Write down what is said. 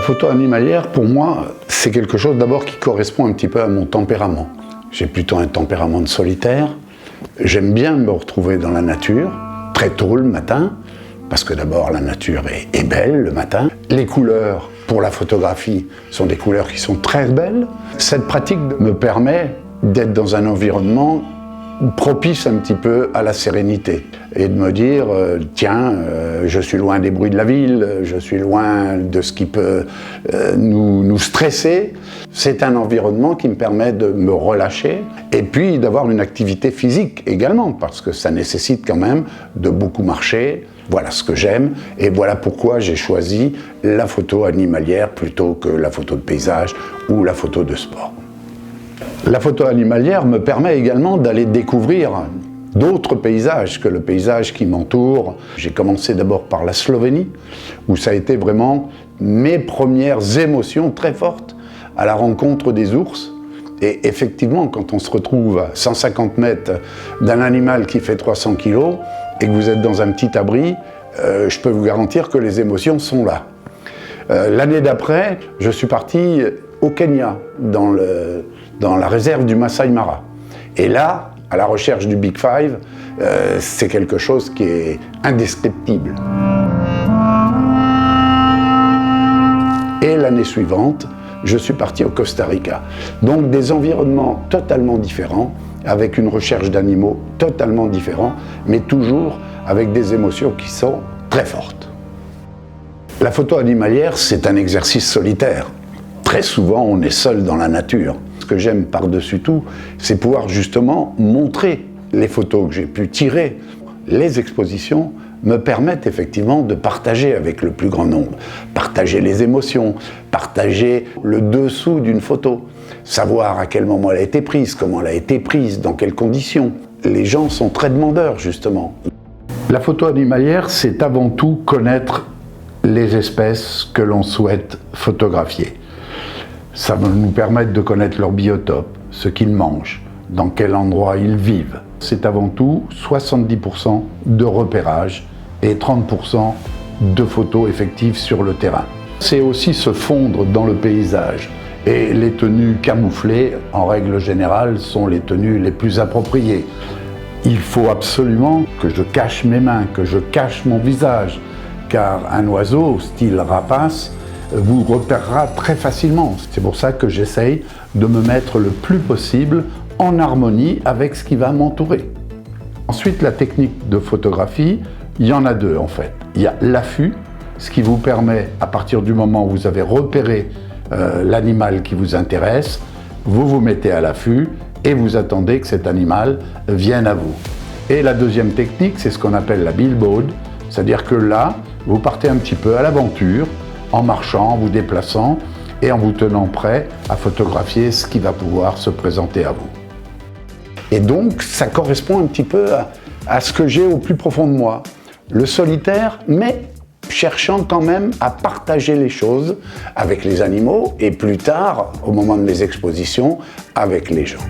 photo animalière, pour moi, c'est quelque chose d'abord qui correspond un petit peu à mon tempérament. J'ai plutôt un tempérament de solitaire. J'aime bien me retrouver dans la nature, très tôt le matin, parce que d'abord la nature est belle le matin. Les couleurs pour la photographie sont des couleurs qui sont très belles. Cette pratique me permet d'être dans un environnement propice un petit peu à la sérénité et de me dire tiens, je suis loin des bruits de la ville, je suis loin de ce qui peut nous stresser. C'est un environnement qui me permet de me relâcher et puis d'avoir une activité physique également, parce que ça nécessite quand même de beaucoup marcher. Voilà ce que j'aime et voilà pourquoi j'ai choisi la photo animalière plutôt que la photo de paysage ou la photo de sport. La photo animalière me permet également d'aller découvrir d'autres paysages que le paysage qui m'entoure. J'ai commencé d'abord par la Slovénie, où ça a été vraiment mes premières émotions très fortes à la rencontre des ours. Et effectivement, quand on se retrouve à 150 mètres d'un animal qui fait 300 kilos et que vous êtes dans un petit abri, je peux vous garantir que les émotions sont là. L'année d'après, je suis parti au Kenya, dans la réserve du Masai Mara. Et là, à la recherche du Big Five, c'est quelque chose qui est indescriptible. Et l'année suivante, je suis parti au Costa Rica. Donc des environnements totalement différents, avec une recherche d'animaux totalement différents, mais toujours avec des émotions qui sont très fortes. La photo animalière, c'est un exercice solitaire. Très souvent, on est seul dans la nature. Ce que j'aime par-dessus tout, c'est pouvoir justement montrer les photos que j'ai pu tirer. Les expositions me permettent effectivement de partager avec le plus grand nombre. Partager les émotions, partager le dessous d'une photo, savoir à quel moment elle a été prise, comment elle a été prise, dans quelles conditions. Les gens sont très demandeurs, justement. La photo animalière, c'est avant tout connaître les espèces que l'on souhaite photographier. Ça va nous permettre de connaître leur biotope, ce qu'ils mangent, dans quel endroit ils vivent. C'est avant tout 70% de repérage et 30% de photos effectives sur le terrain. C'est aussi se fondre dans le paysage. Et les tenues camouflées, en règle générale, sont les tenues les plus appropriées. Il faut absolument que je cache mes mains, que je cache mon visage, car un oiseau, style rapace, vous repérera très facilement. C'est pour ça que j'essaye de me mettre le plus possible en harmonie avec ce qui va m'entourer. Ensuite, la technique de photographie, il y en a deux en fait. Il y a l'affût, ce qui vous permet, à partir du moment où vous avez repéré l'animal qui vous intéresse, vous vous mettez à l'affût et vous attendez que cet animal vienne à vous. Et la deuxième technique, c'est ce qu'on appelle la billboard, c'est-à-dire que là, vous partez un petit peu à l'aventure, en marchant, en vous déplaçant et en vous tenant prêt à photographier ce qui va pouvoir se présenter à vous. Et donc, ça correspond un petit peu à ce que j'ai au plus profond de moi. Le solitaire, mais cherchant quand même à partager les choses avec les animaux et plus tard, au moment de mes expositions, avec les gens.